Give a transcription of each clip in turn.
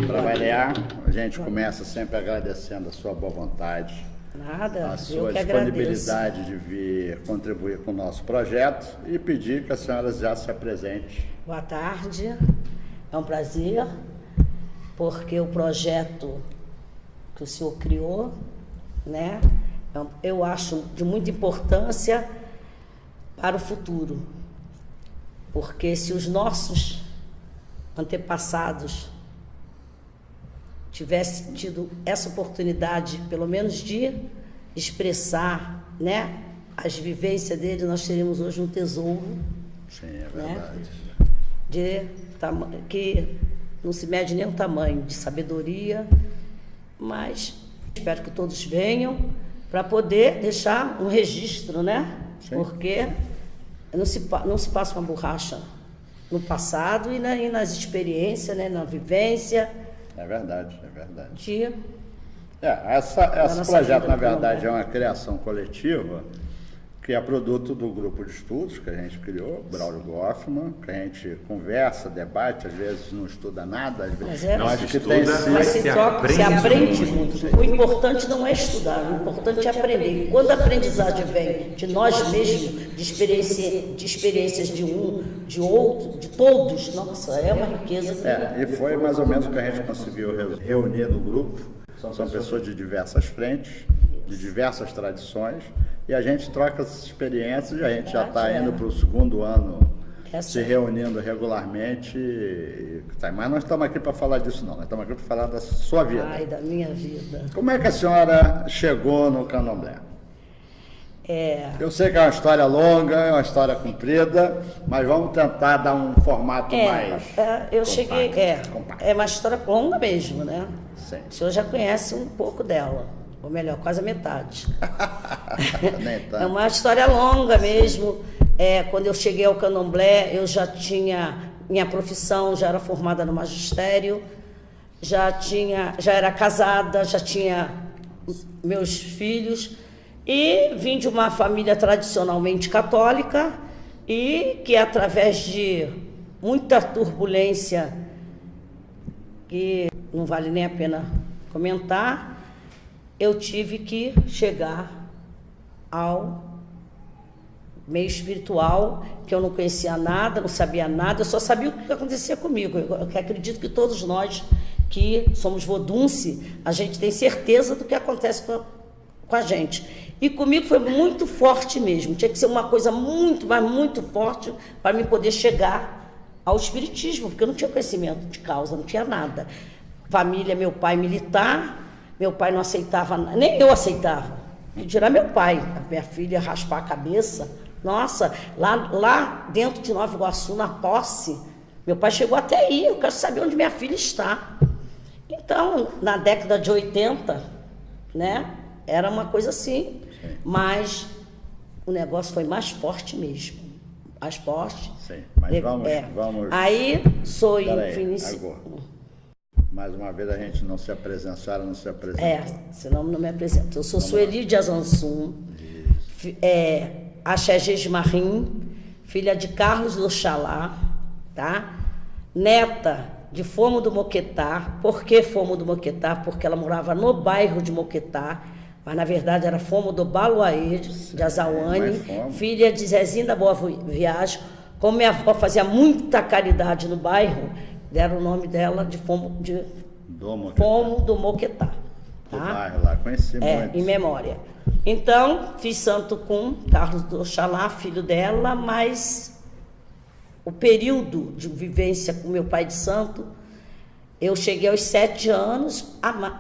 Para variar, a gente começa sempre agradecendo a sua boa vontade, Nada, a sua disponibilidade de vir contribuir com o nosso projeto e pedir que a senhora já se apresente. Boa tarde, é um prazer, porque o projeto que o senhor criou, né, eu acho de muita importância para o futuro, porque se os nossos antepassados tivessem tido essa oportunidade, pelo menos de expressar, né, as vivências dele, nós teríamos hoje um tesouro. Sim, é verdade. Né, que não se mede nem o tamanho de sabedoria, mas espero que todos venham para poder deixar um registro, né? Sim. Porque não se passa uma borracha no passado e nas experiências, né, na vivência. É verdade, é verdade. Esse projeto, na verdade, é uma criação coletiva que é produto do grupo de estudos que a gente criou, Braulio Goffman, que a gente conversa, debate, às vezes não estuda nada, às vezes mas que tem se aprende muito. O importante não é estudar, o importante é aprender. E quando a aprendizagem vem de nós mesmos, de experiências de um, de outro, de todos, nossa, é uma riqueza. E foi mais ou menos o que a gente conseguiu reunir no grupo. São pessoas de diversas frentes, de diversas tradições, e a gente troca essas experiências e a gente já está indo para o segundo ano se reunindo regularmente. Mas não estamos aqui para falar disso, não. Nós estamos aqui para falar da sua vida. Ai, da minha vida. Como é que a senhora chegou no Candomblé? Eu sei que é uma história longa, é uma história comprida, mas vamos tentar dar um formato mais eu cheguei, compacto. É uma história longa mesmo, né? Sim. O senhor já conhece um pouco dela, ou melhor, quase a metade. É uma história longa mesmo. Quando eu cheguei ao Candomblé, eu já tinha minha profissão, já era formada no magistério, já era casada, já tinha meus filhos. E vim de uma família tradicionalmente católica e que, através de muita turbulência, que não vale nem a pena comentar, eu tive que chegar ao meio espiritual, que eu não conhecia nada, não sabia nada, eu só sabia o que acontecia comigo. Eu acredito que todos nós que somos vodunce, a gente tem certeza do que acontece com a gente. E comigo foi muito forte mesmo. Tinha que ser uma coisa muito, mas muito forte para me poder chegar ao espiritismo, porque eu não tinha conhecimento de causa, não tinha nada. Família, meu pai militar, meu pai não aceitava, nem eu aceitava. E tirar meu pai, a minha filha raspar a cabeça. Nossa, lá dentro de Nova Iguaçu, na posse, meu pai chegou até aí, eu quero saber onde minha filha está. Então, na década de 80, né? Era uma coisa assim, sim. Mas o negócio foi mais forte mesmo. Mais forte. Sim, mas vamos. Aí sou Vinícius. Mais uma vez a gente não se apresenta, a senhora não se apresenta. Senão não me apresento. Eu sou Sueli de Azansum, Axé Gesmarim, filha de Carlos do Oxalá, tá? Neta de Fomo do Moquetá. Por que Fomo do Moquetá? Porque ela morava no bairro de Moquetá, mas na verdade era Fomo do Baluaê, de Azauane, filha de Zezinho da Boa Viagem. Como minha avó fazia muita caridade no bairro, deram o nome dela de Fomo do Moquetá. Tá? Do bairro lá, conheci muito. Em memória. Então, fiz santo com Carlos do Oxalá, filho dela, mas o período de vivência com meu pai de santo, eu cheguei aos 7 anos,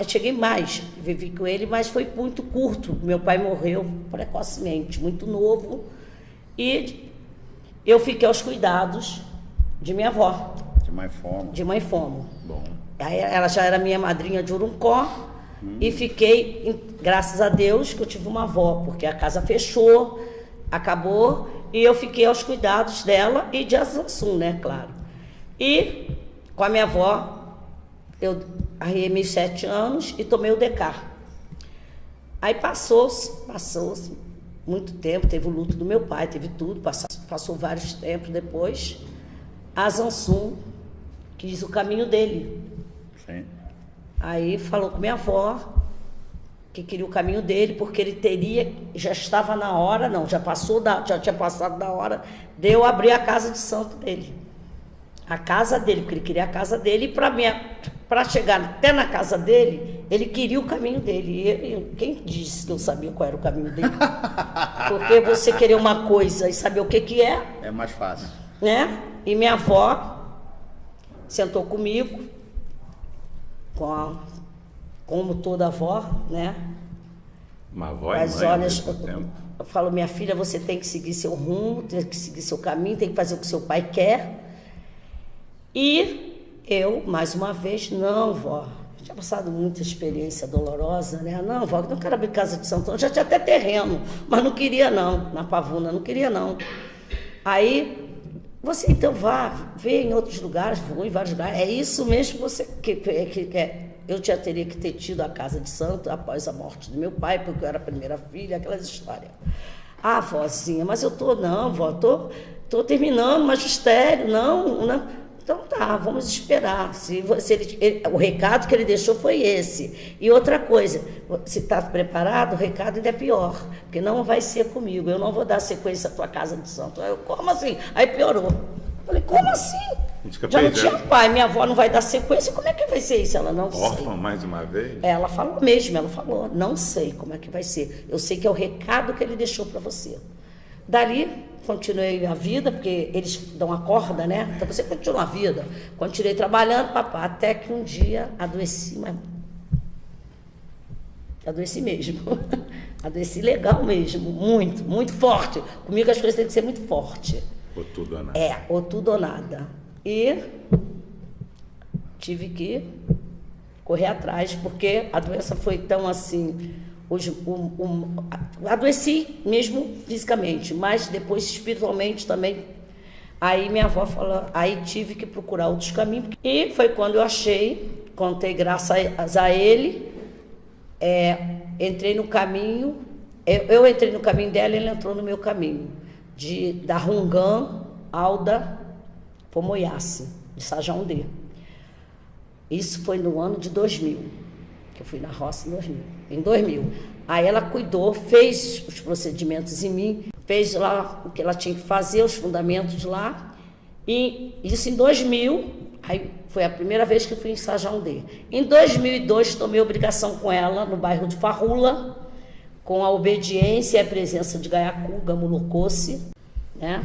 cheguei mais, vivi com ele, mas foi muito curto. Meu pai morreu precocemente, muito novo, e eu fiquei aos cuidados de minha avó. De mãe Fomo. Bom. Aí ela já era minha madrinha de Uruncó, e fiquei, graças a Deus, que eu tive uma avó, porque a casa fechou, acabou, e eu fiquei aos cuidados dela e de Azansum, né, claro. E com a minha avó, eu arriei meus 7 anos e tomei o DK. Aí passou-se muito tempo, teve o luto do meu pai, teve tudo, passou vários tempos depois. A Zansum quis o caminho dele. Sim. Aí falou com minha avó que queria o caminho dele, porque ele já estava na hora, já tinha passado da hora de eu abrir a casa de santo dele. A casa dele, porque ele queria a casa dele, e para chegar até na casa dele, ele queria o caminho dele. Quem disse que eu sabia qual era o caminho dele? Porque você querer uma coisa e saber o que é... É mais fácil. Né? E minha avó sentou comigo, como toda avó, né? Uma avó e Mas mãe ao olha, mesmo tempo. eu falo, minha filha, você tem que seguir seu rumo, tem que seguir seu caminho, tem que fazer o que seu pai quer. E eu, mais uma vez, não, vó, tinha passado muita experiência dolorosa, né? Não, vó, não quero abrir casa de Santo Antônio, já tinha até terreno, mas não queria não, na Pavuna, não queria não. Aí, você então vê em outros lugares, vou em vários lugares, é isso mesmo que você quer. Eu já teria que ter tido a casa de santo após a morte do meu pai, porque eu era a primeira filha, aquelas histórias. Ah, vozinha, mas eu tô terminando o magistério, não. Então tá, vamos esperar. O recado que ele deixou foi esse. E outra coisa, se está preparado, o recado ainda é pior, porque não vai ser comigo, eu não vou dar sequência à tua casa de santo. Aí eu, como assim? Aí piorou. Eu falei, como assim? Já não tinha pai, minha avó não vai dar sequência, como é que vai ser isso? Ela não sei. Órfã mais uma vez? Ela falou, não sei como é que vai ser. Eu sei que é o recado que ele deixou para você. Dali, continuei a vida, porque eles dão a corda, né? Então você continua a vida. Continuei trabalhando, papá, até que um dia adoeci, mas... Adoeci mesmo. Adoeci legal mesmo, muito, muito forte. Comigo as coisas têm que ser muito fortes. Ou tudo ou nada. Ou tudo ou nada. E tive que correr atrás, porque a doença foi tão assim... adoeci mesmo fisicamente, mas depois espiritualmente também. Aí minha avó falou, aí tive que procurar outros caminhos. E foi quando eu contei graças a ele, entrei no caminho, eu entrei no caminho dela e ele entrou no meu caminho, da Rungam Alda Pomoiace, de Sajaundê. Isso foi no ano de 2000, que eu fui na roça em 2000. Aí ela cuidou, fez os procedimentos em mim, fez lá o que ela tinha que fazer, os fundamentos lá, e isso em 2000, aí foi a primeira vez que eu fui em Sajaundê. Em 2002, tomei obrigação com ela, no bairro de Farrula, com a obediência e a presença de Gaiacu, Gamulucoce, né?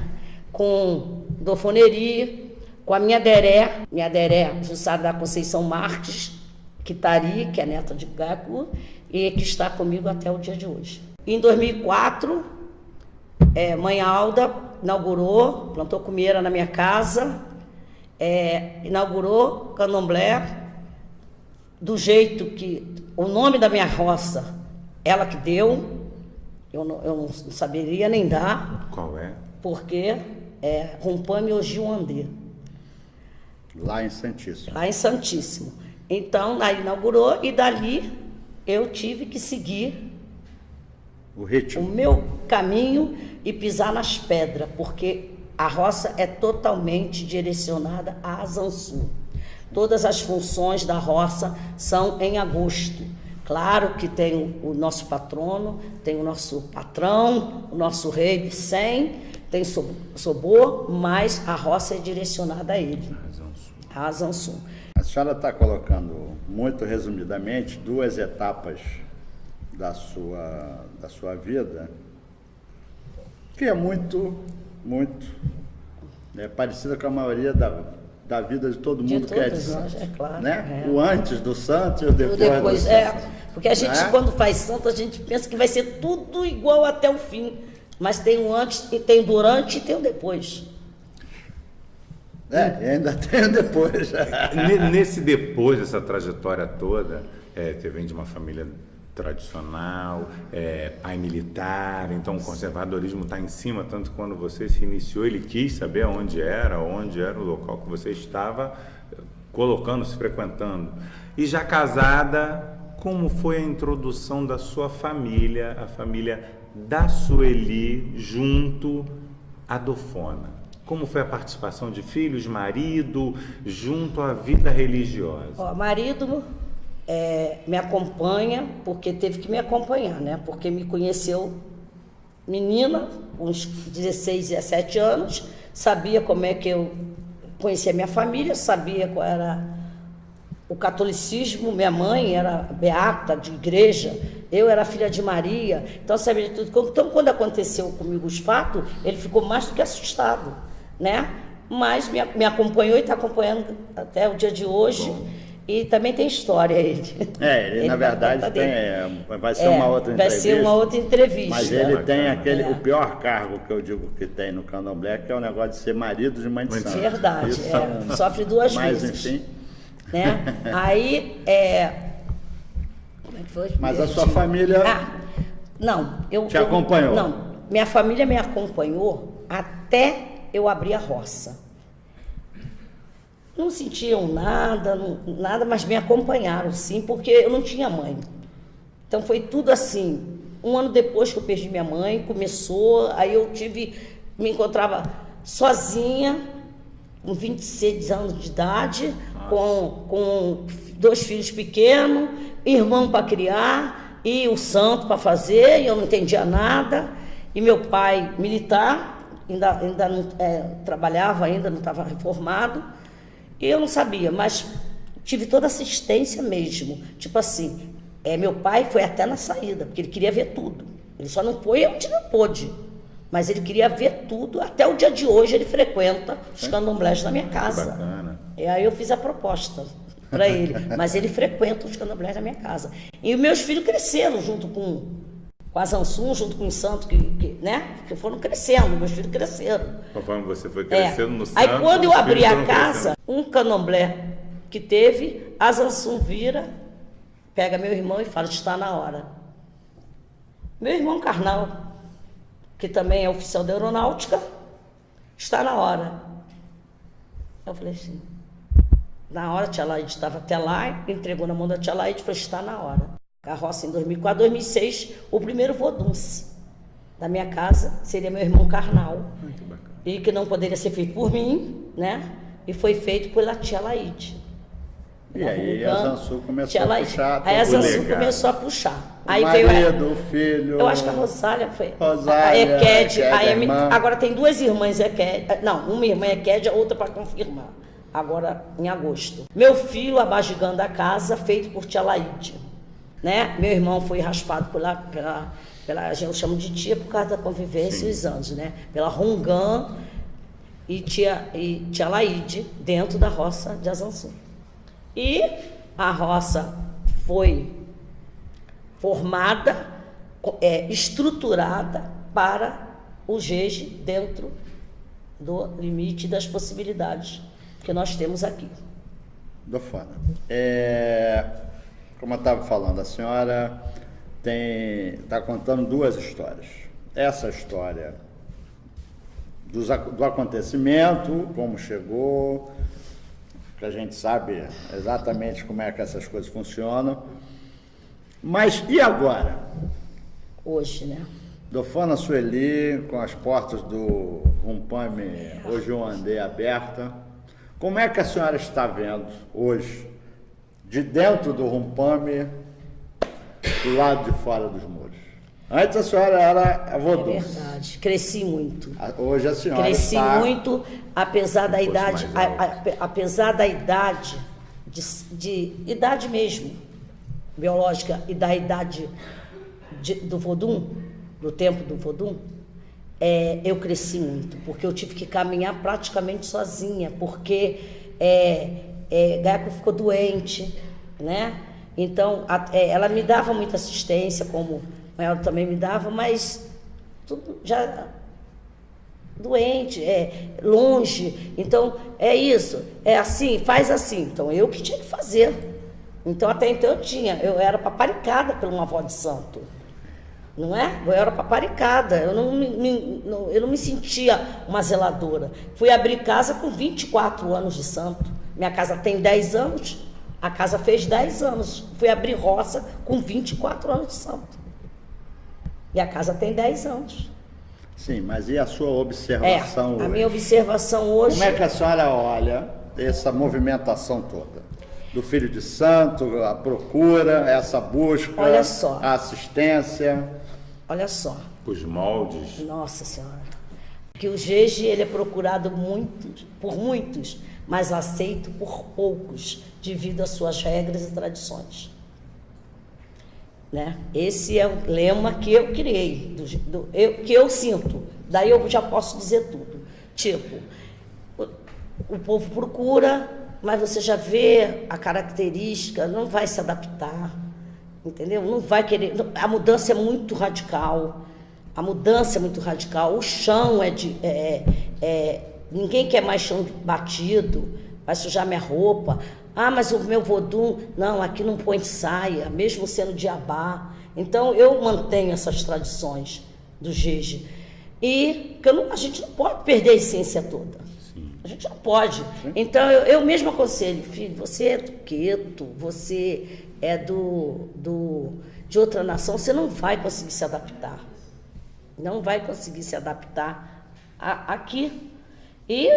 Com Dofoneri, com a minha Deré, Jussara da Conceição Marques, Kitari, que é neta de Gaiacu, e que está comigo até o dia de hoje. Em 2004, mãe Alda inaugurou, plantou cumeira na minha casa, inaugurou candomblé, do jeito que... O nome da minha roça, ela que deu, eu não saberia nem dar. Qual é? Porque Rumpame Ojiuandê. Lá em Santíssimo. Lá em Santíssimo. Então, aí inaugurou e dali eu tive que seguir o ritmo, o meu caminho e pisar nas pedras, porque a roça é totalmente direcionada à Zansum. Todas as funções da roça são em agosto. Claro que tem o nosso patrono, tem o nosso patrão, o nosso rei Bicém, tem Sobor, mas a roça é direcionada a ele, a Zansum. A senhora está colocando, muito resumidamente, duas etapas da sua vida, que é muito parecida com a maioria da vida de todo mundo que é de santo. Claro, né? O antes do santo e o depois do santo. Porque a gente, quando faz santo, a gente pensa que vai ser tudo igual até o fim. Mas tem o antes, e tem o durante e tem o depois. Ainda tem o depois. Nesse depois, dessa trajetória toda, você vem de uma família tradicional, pai militar, então o conservadorismo está em cima, tanto que quando você se iniciou, ele quis saber onde era o local que você estava colocando, se frequentando. E já casada como foi a introdução da sua família, a família da Sueli, junto à Dofona? Como foi a participação de filhos, marido, junto à vida religiosa? Ó, marido me acompanha, porque teve que me acompanhar, né? Porque me conheceu menina, com uns 16, 17 anos, sabia como é que eu conhecia minha família, sabia qual era o catolicismo, minha mãe era beata de igreja, eu era filha de Maria, então sabia de tudo. Então, quando aconteceu comigo os fatos, ele ficou mais do que assustado, né? Mas me acompanhou e está acompanhando até o dia de hoje. E também tem história ele. Ele na verdade vai ser uma outra entrevista. Vai ser uma outra entrevista. Mas ele tem o pior cargo que eu digo que tem no Candomblé, que é o negócio de ser marido de mãe de santo. Verdade, sofre duas vezes. Mas enfim. Né? Aí, como é que foi? Mas a sua família te acompanhou? Não, minha família me acompanhou até eu abrir a roça. Não sentiam nada, mas me acompanharam, sim, porque eu não tinha mãe. Então foi tudo assim. Um ano depois que eu perdi minha mãe, começou, aí eu me encontrava sozinha, com 26 anos de idade, com 2 filhos pequenos, irmão para criar, e o santo para fazer, e eu não entendia nada. E meu pai, militar, ainda não trabalhava, ainda não estava reformado. E eu não sabia, mas tive toda assistência mesmo. Tipo assim, meu pai foi até na saída, porque ele queria ver tudo. Ele só não foi onde não pôde, mas ele queria ver tudo. Até o dia de hoje ele frequenta os candomblés na minha casa. Bacana. E aí eu fiz a proposta para ele, mas ele frequenta os candomblés na minha casa. E os meus filhos cresceram junto com a Zansum, junto com o santo, que foram crescendo, meus filhos cresceram. Conforme você foi crescendo no santo... Aí quando eu abri a casa, um candomblé que teve, a Zansum vira, pega meu irmão e fala, está na hora. Meu irmão carnal, que também é oficial da aeronáutica, está na hora. Eu falei assim, na hora a tia Laide estava até lá, entregou na mão da tia Laide e falou, está na hora. Carroça em 2004, 2006, o primeiro vodunce da minha casa seria meu irmão carnal. E que não poderia ser feito por mim, né? E foi feito pela tia Laide. E aí a Zansum começou a puxar. Aí a Zansum começou a puxar. Aí marido, o filho. Eu acho que a Rosália foi. Rosália, a Equed, irmã. agora tem 2 irmãs Equed. Não, uma irmã Equed, a outra para confirmar. Agora em agosto. Meu filho abajigando a casa, feito por tia Laide. Né? Meu irmão foi raspado pela a gente chama de tia por causa da convivência e os anos, né? Pela Rongan e tia Laide dentro da roça de Zansum. E a roça foi formada, estruturada para o GEG dentro do limite das possibilidades que nós temos aqui. Dofona. Como eu estava falando, a senhora está contando 2 histórias. Essa história do acontecimento, como chegou, que a gente sabe exatamente como é que essas coisas funcionam. Mas e agora? Hoje, né? Dofona Sueli, com as portas do Rumpame Ojuandê aberta, como é que a senhora está vendo hoje, de dentro do Rumpame, do lado de fora dos muros? Antes a senhora era a vodunce. É verdade, cresci muito. Hoje a senhora cresci muito, apesar da idade, apesar da idade, de idade mesmo, biológica, e da idade do vodum, do tempo do vodum, eu cresci muito, porque eu tive que caminhar praticamente sozinha, porque Gaco ficou doente, né? Então, ela me dava muita assistência, como ela também me dava, mas tudo já doente, longe. Então, é isso, é assim, faz assim. Então, eu que tinha que fazer. Então, até então, eu era paparicada por uma avó de santo. Não é? Eu era paparicada, eu não me sentia uma zeladora. Fui abrir casa com 24 anos de santo. Minha casa tem 10 anos, A casa fez 10 anos. Fui abrir roça com 24 anos de santo. E a casa tem 10 anos. Sim, mas e a sua observação hoje? A minha observação hoje... Como é que a senhora olha essa movimentação toda? Do filho de santo, a procura, essa busca, olha só, a assistência. Olha só. Os moldes. Nossa Senhora. Que o jeje, ele é procurado por muitos, mas aceito por poucos, devido às suas regras e tradições. Né? Esse é o lema que eu criei, que eu sinto. Daí eu já posso dizer tudo. Tipo, o povo procura, mas você já vê a característica, não vai se adaptar, entendeu? Não vai querer. A mudança é muito radical. A mudança é muito radical. O chão ninguém quer mais chão batido, vai sujar minha roupa. Ah, mas o meu vodum, não, aqui não põe saia, mesmo sendo de abá. Então, eu mantenho essas tradições do jeje. E a gente não pode perder a essência toda. Sim. A gente não pode. Sim. Então, eu mesmo aconselho, filho, você é do Queto, você é de outra nação, você não vai conseguir se adaptar. Não vai conseguir se adaptar aqui. E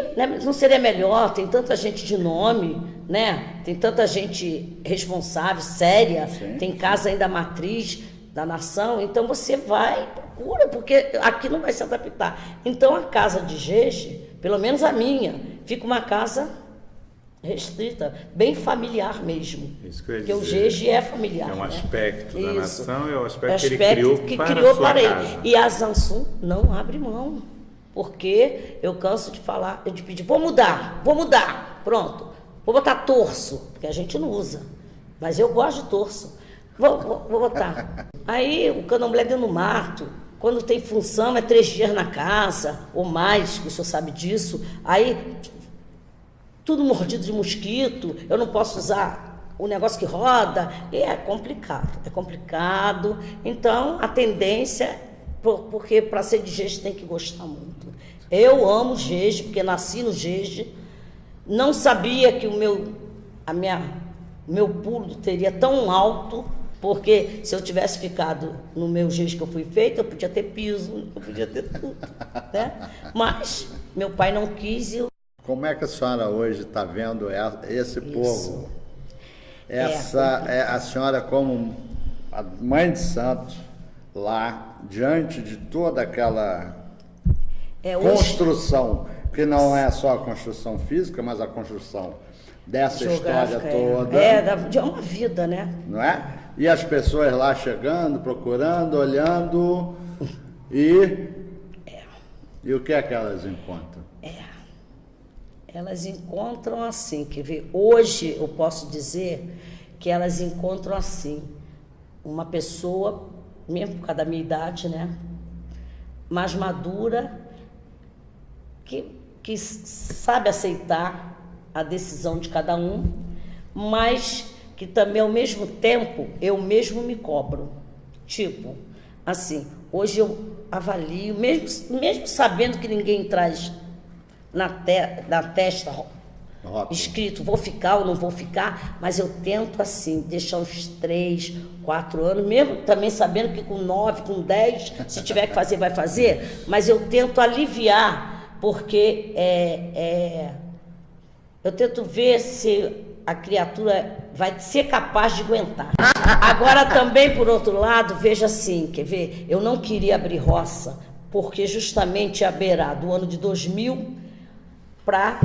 não seria melhor, tem tanta gente de nome, né? Tem tanta gente responsável, séria, sim, tem casa ainda matriz da nação, então você vai, procura, porque aqui não vai se adaptar. Então a casa de jeje, pelo menos a minha, fica uma casa restrita, bem familiar mesmo. Isso que eu ia porque dizer. O jeje é familiar. É um aspecto da nação, é um aspecto, que ele criou para ele. E a Zansum não abre mão. Porque eu canso de falar, de pedir, vou mudar, pronto. Vou botar torso, porque a gente não usa. Mas eu gosto de torso. Vou botar. Aí o candomblé deu no mato. Quando tem função é 3 dias na casa, ou mais, que o senhor sabe disso. Aí, tudo mordido de mosquito, eu não posso usar o negócio que roda. E é complicado. Então, a tendência, porque para ser de jeje tem que gostar muito. Eu amo jeje, porque nasci no jeje. Não sabia que o meu pulo teria tão alto, porque se eu tivesse ficado no meu jeje que eu fui feito, eu podia ter piso, eu podia ter tudo, né? Mas meu pai não quis e eu... Como é que a senhora hoje está vendo esse povo? A senhora como a mãe de santo lá, diante de toda aquela construção, que não é só a construção física, mas a construção dessa história toda. De uma vida, né? Não é? E as pessoas lá chegando, procurando, olhando, e o que é que elas encontram? Elas encontram assim, quer ver? Hoje eu posso dizer que elas encontram assim, uma pessoa, mesmo por causa da minha idade, né? Mais madura, que sabe aceitar a decisão de cada um, mas que também, ao mesmo tempo, eu mesmo me cobro. Tipo, assim, hoje eu avalio, mesmo sabendo que ninguém traz na testa escrito, vou ficar ou não vou ficar, mas eu tento, assim, deixar uns 3, 4 anos, mesmo também sabendo que com 9, com 10, se tiver que fazer, vai fazer, mas eu tento aliviar, porque eu tento ver se a criatura vai ser capaz de aguentar. Agora também, por outro lado, veja assim, quer ver? Eu não queria abrir roça, porque justamente a beira do ano de 2000 para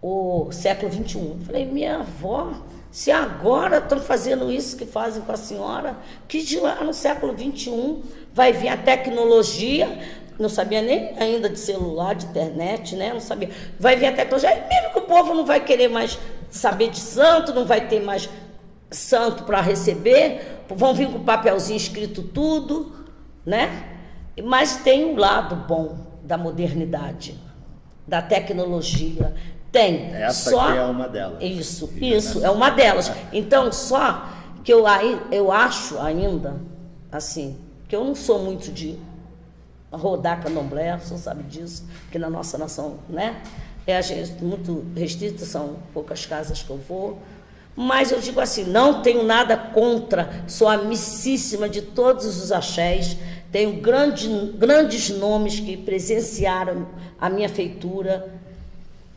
o século XXI. Falei, minha avó, se agora estão fazendo isso que fazem com a senhora, que de lá no século XXI vai vir a tecnologia. Não sabia nem ainda de celular, de internet, né? Não sabia. Vai vir a tecnologia, mesmo que o povo não vai querer mais saber de santo, não vai ter mais santo para receber, vão vir com o papelzinho escrito tudo, né? Mas tem um lado bom da modernidade, da tecnologia. Tem. Essa só aqui é uma delas. Isso, é uma delas. Então, só que eu acho ainda, assim, que eu não sou muito de rodar candomblé, o senhor sabe disso, que na nossa nação, né? A gente muito restrita, são poucas casas que eu vou, Mas eu digo assim, não tenho nada contra, sou amicíssima de todos os axés, tenho grandes nomes que presenciaram a minha feitura,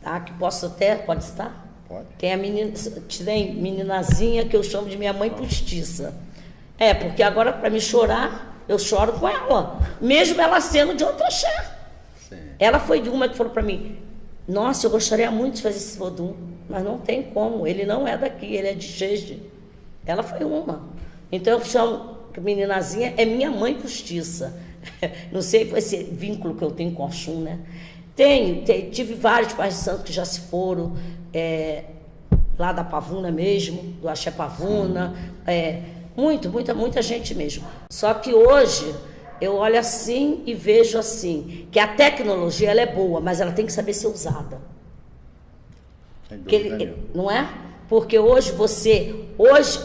tá? Que posso até, pode estar? Pode. Tem meninazinha que eu chamo de minha mãe postiça. Porque agora para me chorar, eu choro com ela, mesmo ela sendo de outro axé. Sim. Ela foi de uma que falou para mim, nossa, eu gostaria muito de fazer esse vodum, mas não tem como, ele não é daqui, ele é de Jeje. Ela foi uma. Então eu chamo, meninazinha é minha mãe postiça. Não sei esse vínculo que eu tenho com Oxum, né? Tive vários pais de santo que já se foram, lá da Pavuna mesmo, do Axé Pavuna, muita gente mesmo. Só que hoje eu olho assim e vejo assim, que a tecnologia ela é boa, mas ela tem que saber ser usada. Não é? Porque hoje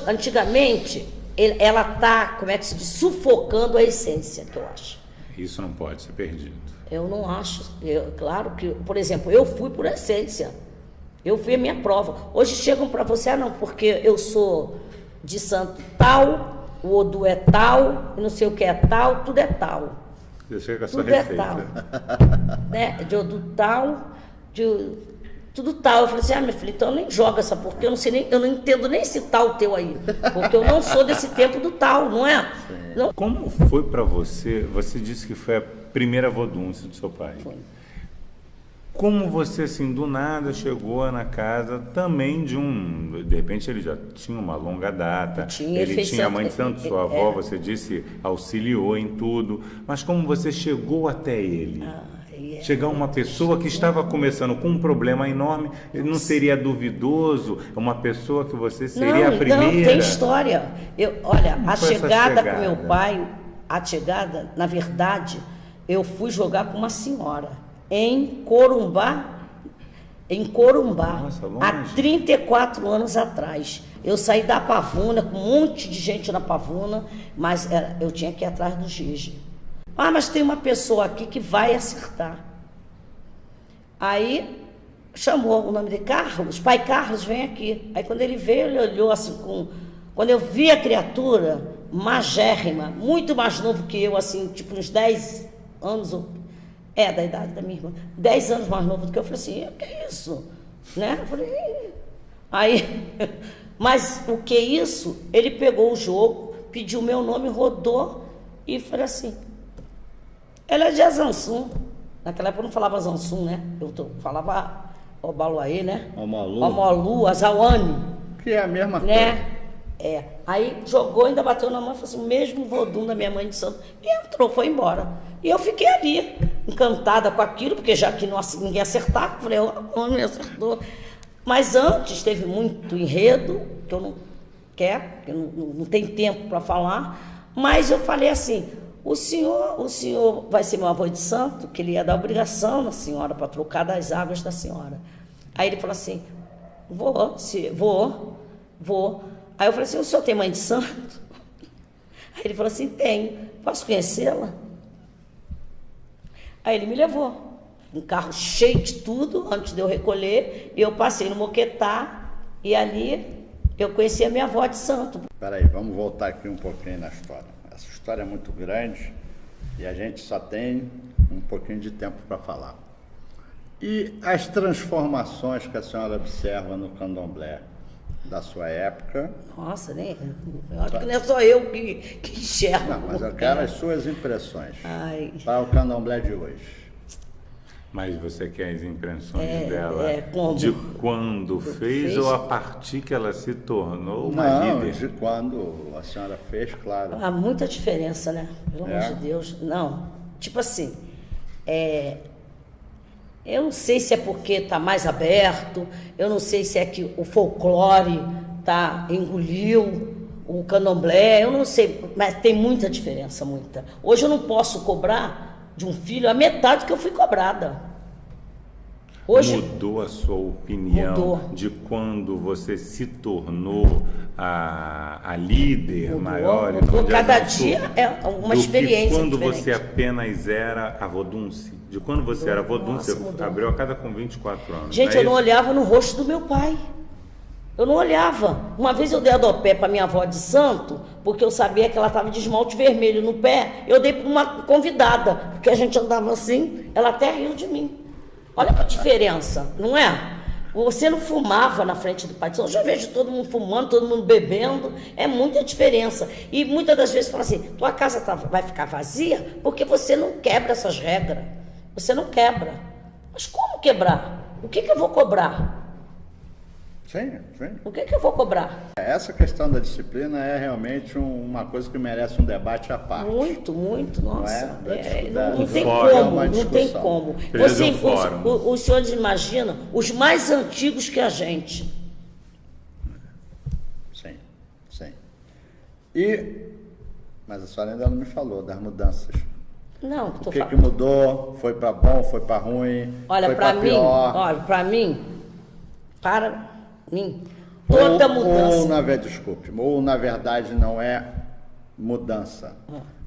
antigamente, ela está, como é que se diz, sufocando a essência, que eu acho. Isso não pode ser perdido. Eu não acho. Claro que, por exemplo, eu fui por essência. Eu fui a minha prova. Hoje chegam para você, não, porque eu sou de santo tal, o Odu é tal, não sei o que é tal, tudo é tal. Eu sei que a sua tudo receita. É tal. Né? De Odu tal, tudo tal. Eu falei assim, minha filha, então nem joga essa, porque eu não entendo nem esse tal teu aí. Porque eu não sou desse tempo do tal, não é? Não. Como foi para você? Você disse que foi a primeira vodunce do seu pai. Foi. Como você, assim, do nada chegou na casa também de repente ele já tinha uma longa data, ele tinha a mãe de santo, sua avó, você disse, auxiliou em tudo, mas como você chegou até ele? Chegar uma pessoa que estava começando com um problema enorme, não seria duvidoso uma pessoa que você seria a primeira? Não, tem história. Olha, a chegada com meu pai, na verdade, eu fui jogar com uma senhora em Corumbá, Nossa, há 34 anos atrás. Eu saí da Pavuna, com um monte de gente na Pavuna, mas eu tinha que ir atrás do Gigi. Mas tem uma pessoa aqui que vai acertar. Aí chamou o nome de Carlos, pai Carlos, vem aqui. Aí quando ele veio, ele olhou assim quando eu vi a criatura, magérrima, muito mais novo que eu, assim, tipo uns 10 anos, da idade da minha irmã, 10 anos mais novo do que eu, falei assim, o que é isso? Né? Eu falei, aí, mas o que é isso? Ele pegou o jogo, pediu meu nome, rodou e falei assim, ela é de Azansum. Naquela época eu não falava Azansum, né? Eu falava Obaluaê, né? Omolu, Azauane. Que é a mesma né? Coisa. Aí jogou, ainda bateu na mão e falou assim, o mesmo vodum da minha mãe de santo. E entrou, foi embora. E eu fiquei ali, encantada com aquilo, porque já que ninguém acertava, eu falei, o homem acertou. Mas antes teve muito enredo, que eu não quero, que não tem tempo para falar, mas eu falei assim, o senhor vai ser meu avô de santo, que ele ia dar obrigação na senhora para trocar das águas da senhora. Aí ele falou assim, vou. Aí eu falei assim, o senhor tem mãe de santo? Aí ele falou assim, tenho, posso conhecê-la? Aí ele me levou, um carro cheio de tudo, antes de eu recolher, e eu passei no Moquetá, e ali eu conheci a minha avó de santo. Peraí, vamos voltar aqui um pouquinho na história. Essa história é muito grande e a gente só tem um pouquinho de tempo para falar. E as transformações que a senhora observa no candomblé da sua época? Nossa, eu acho que não é só eu que enxergo. Não, mas eu quero as suas impressões para o candomblé de hoje. Mas você quer as impressões dela como? De quando fez ou a partir que ela se tornou uma líder? De quando a senhora fez, claro. Há muita diferença, né? Pelo amor de Deus. Não, tipo assim, eu não sei se é porque está mais aberto, eu não sei se é que o folclore engoliu o candomblé, eu não sei, mas tem muita diferença, muita. Hoje eu não posso cobrar de um filho a metade que eu fui cobrada. Hoje, mudou a sua opinião de quando você se tornou a líder maior? Mudou. Cada dia é uma experiência quando diferente. você apenas era a vodunce. De quando você era vodunce, você abriu a casa com 24 anos. Gente, eu não olhava no rosto do meu pai. Eu não olhava. Uma vez eu dei a dopé para minha avó de santo, porque eu sabia que ela estava de esmalte vermelho no pé. Eu dei para uma convidada, porque a gente andava assim, ela até riu de mim. Olha a diferença, não é? Você não fumava na frente do Pai de Santo. Eu já vejo todo mundo fumando, todo mundo bebendo. É muita diferença. E muitas das vezes fala assim, tua casa vai ficar vazia porque você não quebra essas regras. Você não quebra. Mas como quebrar? O que eu vou cobrar? Sim. O que eu vou cobrar? Essa questão da disciplina é realmente uma coisa que merece um debate à parte. Muito, nossa. Não tem como. Os senhores imaginam os mais antigos que a gente. Sim. Mas a senhora ainda não me falou das mudanças. Não, o que mudou? Foi para bom, foi para ruim? Olha, para mim, toda mudança. Ou na verdade não é mudança,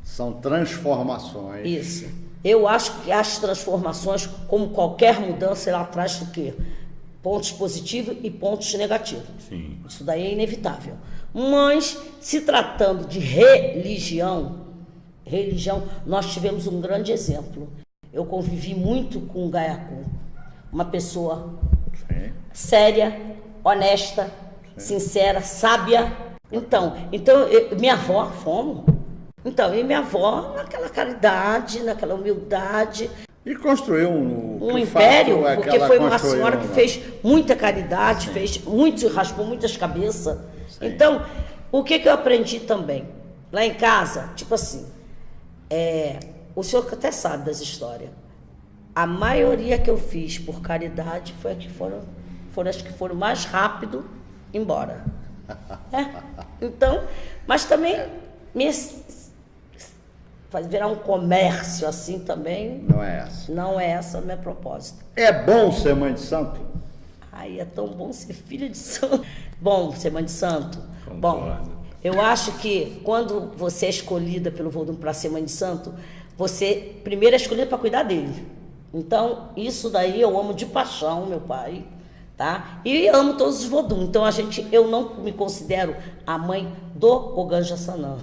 são transformações. Isso. Eu acho que as transformações, como qualquer mudança, ela traz o quê? Pontos positivos e pontos negativos. Sim. Isso daí é inevitável. Mas, se tratando de religião, nós tivemos um grande exemplo. Eu convivi muito com o Gaiacu, uma pessoa séria, honesta, sincera, sábia. Então minha avó, fomos. E minha avó, naquela caridade, naquela humildade. E construiu um império, porque foi uma senhora que fez muita caridade, raspou muitas cabeças. Sim. Então, o que eu aprendi também? Lá em casa, tipo assim, o senhor que até sabe das histórias. A maioria que eu fiz por caridade foi foram as que foram mais rápido embora. Então, mas também virar um comércio assim também. Não é essa a minha proposta. É bom ser mãe de santo? Ai, é tão bom ser filha de santo. Bom ser mãe de santo. Concordo. Bom, eu acho que quando você é escolhida pelo Vodun para ser mãe de santo, você primeiro é escolhida para cuidar dele. Então, isso daí eu amo de paixão, meu pai, tá? E amo todos os Vodun. Então, eu não me considero a mãe do Oganja Sanã.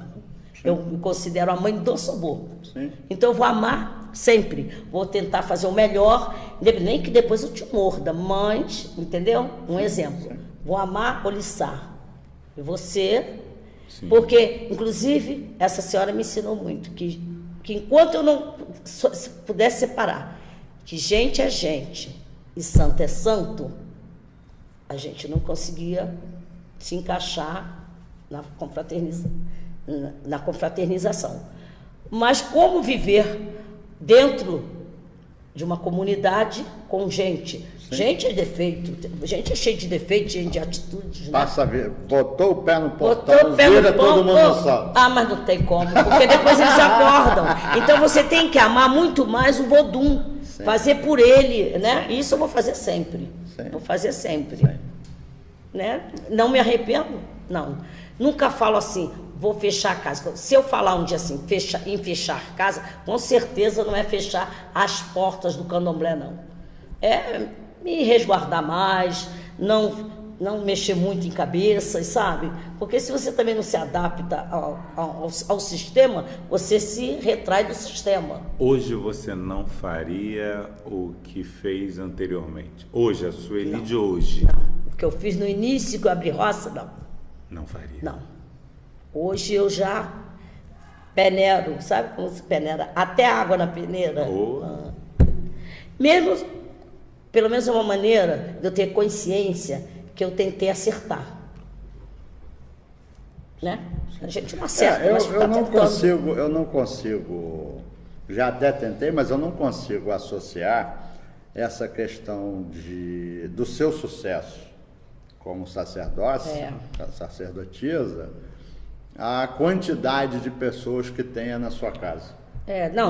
Eu me considero a mãe do Sobor. Sim. Então, eu vou amar sempre. Vou tentar fazer o melhor, nem que depois eu te morda, mas, entendeu? Um exemplo. Sim. Vou amar Olissá. E você... Sim. Porque, inclusive, essa senhora me ensinou muito, que enquanto eu não pudesse separar que gente é gente e santo é santo, a gente não conseguia se encaixar na confraternização. Mas como viver dentro de uma comunidade com gente? Sim. Gente é defeito, gente é cheia de defeitos, gente de atitudes. Passa, né? Botou o pé no portão, vira todo mundo no salto. Mas não tem como, porque depois eles acordam. Então você tem que amar muito mais o Vodun, fazer por ele, né? Isso eu vou fazer sempre. Sim. Vou fazer sempre. Sim. Né? Não me arrependo, não. Nunca falo assim, vou fechar a casa. Se eu falar um dia assim, em fechar a casa, com certeza não é fechar as portas do candomblé, não. É me resguardar mais, não mexer muito em cabeças, sabe? Porque se você também não se adapta ao sistema, você se retrai do sistema. Hoje você não faria o que fez anteriormente? Hoje, a Sueli de hoje? Não. O que eu fiz no início, que eu abri roça, não. Não faria? Não. Hoje eu já peneiro, sabe como se peneira? Até água na peneira. Mesmo, pelo menos é uma maneira de eu ter consciência que eu tentei acertar. Né? A gente não acerta, eu não consigo, já até tentei, mas eu não consigo associar essa questão do seu sucesso como sacerdotisa, a quantidade de pessoas que tenha na sua casa.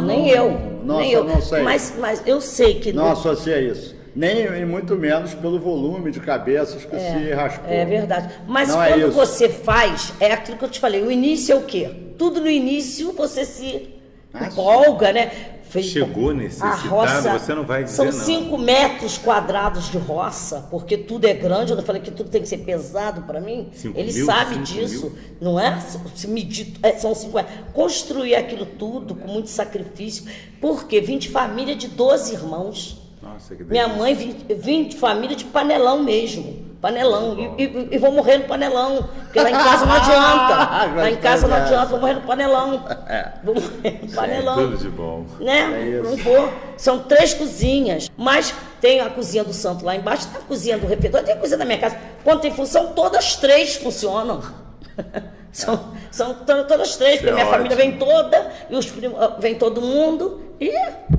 Nem eu. Não sei. Mas eu sei que... Não associa isso. Nem e muito menos pelo volume de cabeças que se raspou. É verdade. Mas quando você faz, é aquilo que eu te falei, o início é o quê? Tudo no início você se empolga, né? feita. Chegou A necessitado, roça, você não vai dizer são não. 5 metros quadrados de roça, porque tudo é grande. Eu não falei que tudo tem que ser pesado para mim. 5 Ele mil, sabe 5 disso, mil. não é? Se medir, são 50. Construir aquilo tudo com muito sacrifício, porque vim de família de 12 irmãos. Nossa, que Minha delícia. mãe vim de família de panelão mesmo. Panelão. E vou morrer no panelão. Porque lá em casa não adianta. Lá em casa não adianta, vou morrer no panelão. Vou morrer no panelão. Tudo de bom. Né? Não vou. São 3 cozinhas. Mas tem a cozinha do santo lá embaixo, tem a cozinha do refeitório, tem a cozinha da minha casa. Quando tem função, todas 3 funcionam. São todas 3, porque é minha ótimo. família vem toda, e os primos, vem todo mundo, e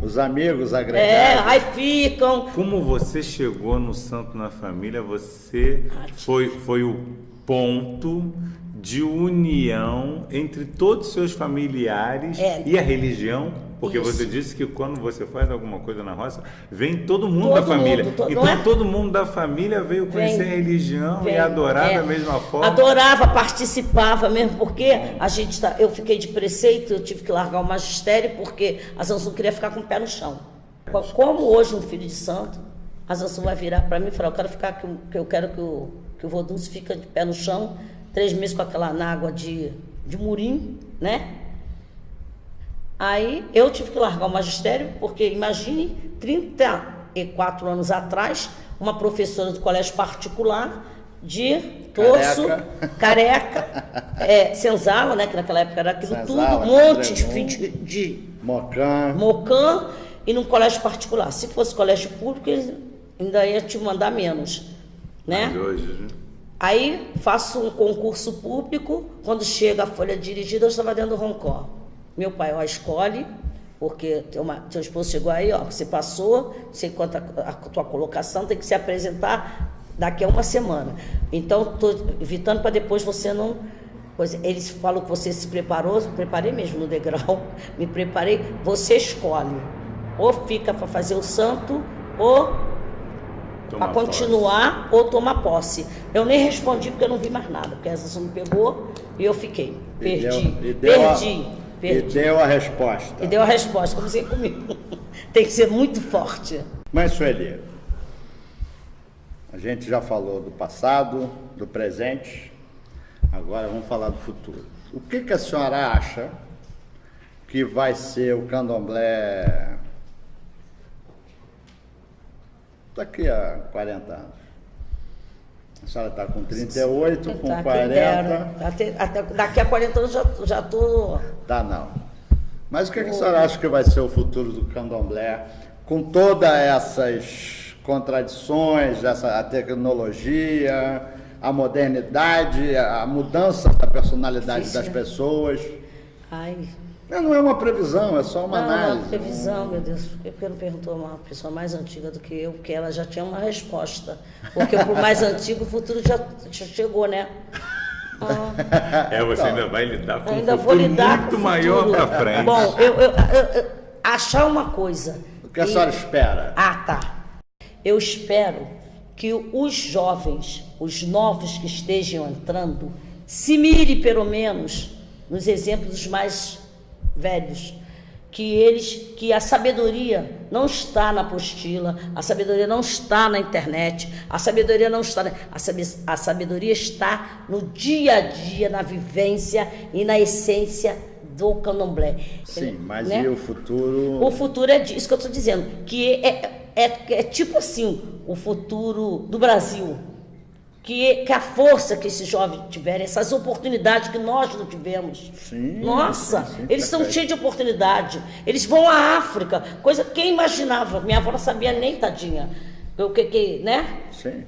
Os amigos agregados. aí ficam. Como você chegou no Santo na Família, você foi o ponto de união entre todos os seus familiares e a religião, porque Isso. você disse que quando você faz alguma coisa na roça, vem todo mundo Todo da família. mundo, então não é? todo mundo da família veio conhecer a religião e adorar da mesma forma. Adorava, participava mesmo, porque eu fiquei de preceito, eu tive que largar o magistério, porque a Zanzu queria ficar com o pé no chão. Como hoje um filho de santo, a Zanzu vai virar para mim e falar, eu quero que o Vodunce fique de pé no chão, 3 meses com aquela água de murim, né? Aí eu tive que largar o magistério, porque imagine, 34 anos atrás, uma professora do colégio particular de torso, careca, senzala, né, que naquela época era aquilo Senzala, tudo, um monte de Mocan. e num colégio particular. Se fosse colégio público, eles ainda iam te mandar menos, né? Mas hoje, Aí faço um concurso público, quando chega a folha dirigida, eu estava dentro do Roncó. Meu pai, escolhe, porque teu esposo chegou aí, você passou, sei quanto a tua colocação, tem que se apresentar daqui a 1 semana. Então, estou evitando para depois você não... Eles falam que você se preparou, preparei mesmo no degrau, me preparei, você escolhe. Ou fica para fazer o santo, ou para continuar, ou tomar posse. Eu nem respondi porque eu não vi mais nada, porque essa me pegou e eu fiquei. Perdi. E deu a resposta. E deu a resposta, comecei comigo. Tem que ser muito forte. Mãe Sueli, a gente já falou do passado, do presente, agora vamos falar do futuro. O que a senhora acha que vai ser o candomblé daqui a 40 anos? A senhora está com 38, com 40... Até daqui a 40 anos já estou... Tá, não. Mas o que a senhora acha que vai ser o futuro do candomblé com todas essas contradições, a tecnologia, a modernidade, a mudança da personalidade das pessoas? Não é uma previsão, é só uma análise. Não, previsão, meu Deus. Porque não perguntou uma pessoa mais antiga do que eu, porque ela já tinha uma resposta. Porque o mais antigo, o futuro já chegou, né? você ainda vai lidar com ainda um vou futuro lidar muito com o maior futuro. para frente. Bom, eu achar uma coisa. O que a senhora espera? Eu espero que os jovens, os novos que estejam entrando, se mire pelo menos nos exemplos dos mais velhos, que a sabedoria não está na apostila, a sabedoria não está na internet, a sabedoria não está a sabedoria está no dia a dia, na vivência e na essência do candomblé. Sim, mas né? E o futuro? O futuro é disso que eu estou dizendo, que é tipo assim, o futuro do Brasil. Que a força que esses jovens tiverem, essas oportunidades que nós não tivemos. Sim, Nossa, sim, eles estão perfeito. cheios de oportunidade. Eles vão à África, coisa que quem imaginava. Minha avó não sabia nem, tadinha. Né? Sim.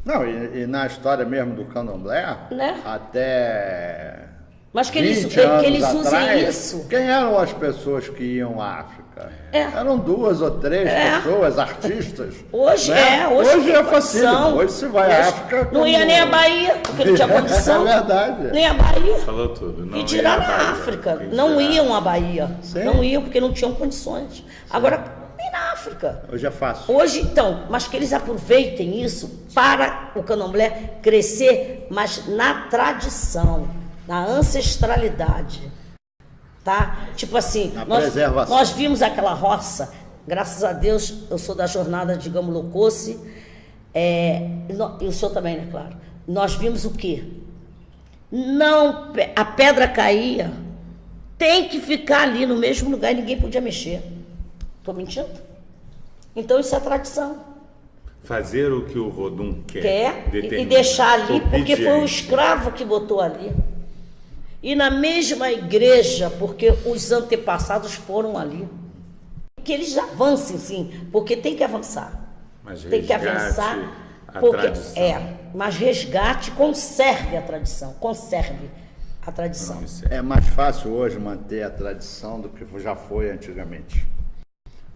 Não, e na história mesmo do candomblé, Né? até Mas que eles 20 anos usem atrás, isso. Quem eram as pessoas que iam à África? É. Eram 2 ou 3 pessoas, artistas. Hoje né? hoje é tem facílimo. condição. Hoje se vai à África... Não ia nem à Bahia, porque não tinha condição. É verdade. Nem à Bahia. Falou tudo. Não E tirar ia à na Bahia. África. E Não tirar. iam à Bahia. Sim. Não iam porque não tinham condições. Agora, nem na África. Hoje é fácil. Hoje, então, mas que eles aproveitem isso para o candomblé crescer, mas na tradição, na ancestralidade. tá? Tipo assim, Na preservação. nós vimos aquela roça, graças a Deus, eu sou da jornada de Gamulococe, e o senhor também, né, claro. Nós vimos o quê? Não, a pedra caía, tem que ficar ali no mesmo lugar e ninguém podia mexer. Estou mentindo? Então isso é tradição. Fazer o que o Vodun Quer e determina. deixar ali, porque foi o Obediente. escravo que botou ali. E na mesma igreja, porque os antepassados foram ali. Que eles avancem, sim, porque tem que avançar. Mas Tem que resgate avançar, a porque tradição. mas resgate, conserve a tradição, conserve a tradição. Não, isso É mais fácil hoje manter a tradição do que já foi antigamente.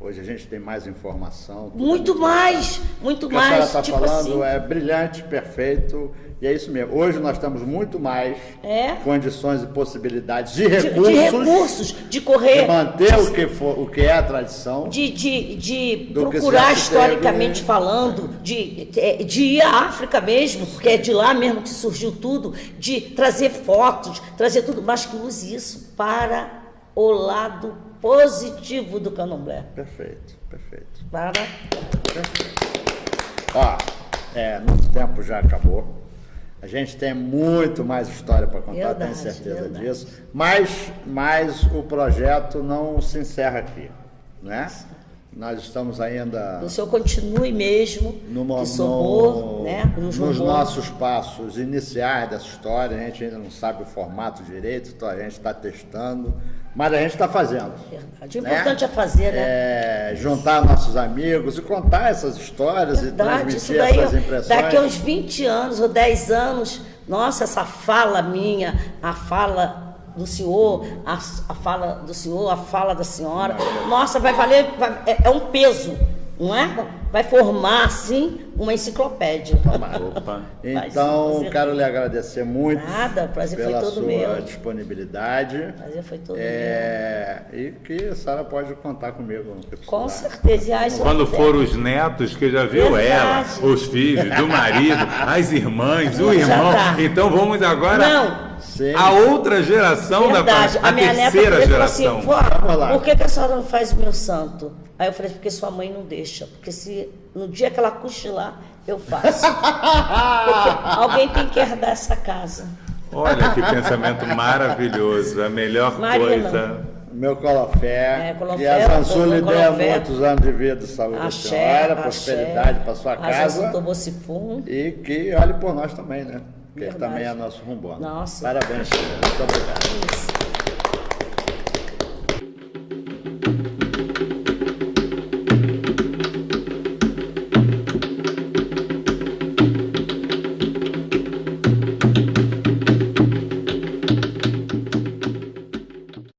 Hoje a gente tem mais informação. tudo Muito mais, muito O que a senhora mais, está tipo falando assim. é brilhante, perfeito, e é isso mesmo. Hoje nós temos muito mais condições e possibilidades de recursos, De correr, de manter o que é a tradição. de Do que procurar já se historicamente teve. falando, de ir à África mesmo, porque é de lá mesmo que surgiu tudo, de trazer fotos, trazer tudo, mas que use isso para o lado positivo do candomblé. Perfeito, perfeito. Para... Ó, nosso tempo já acabou. A gente tem muito mais história para contar, Verdade, tenho certeza verdade. disso. Mas o projeto não se encerra aqui, né? Nós estamos ainda O senhor continue mesmo, que somou, né? nos nossos passos iniciais dessa história. A gente ainda não sabe o formato direito, então a gente está testando, mas a gente está fazendo. Verdade. O importante é fazer, né? Juntar nossos amigos e contar essas histórias Verdade, e isso transmitir daí, essas impressões. daqui a uns 20 anos ou 10 anos, nossa, essa fala minha, a fala do senhor, a fala do senhor, a fala da senhora, nossa, vai valer, é um peso, não é? Vai formar, assim, uma enciclopédia. Opa. Então, quero lhe agradecer muito. Nada, o prazer foi pela todo sua meu. disponibilidade. O prazer foi todo meu. E que a senhora pode contar comigo no que precisar. Com certeza. E aí, Quando for os netos, que já viu Verdade. ela, os filhos, do marido, as irmãs, o Já irmão. tá. Então vamos agora Não. Sim. a outra geração Verdade. a minha neta terceira falou assim, geração. vó, Vamos lá. por que a senhora não faz o meu santo? Aí eu falei, porque sua mãe não deixa. Porque se no dia que ela cochilar, eu faço. Porque alguém tem que herdar essa casa. Olha que pensamento maravilhoso. A melhor Marina. coisa. Meu colofé, Colofé, que a Zanzu lhe dê colofé. muitos anos de vida e saúde à senhora, prosperidade para sua casa Tomocifum. e que olhe por nós também, né? Porque Verdade. também é nosso rumbona. Nossa. Parabéns, filha. Muito obrigado. Isso.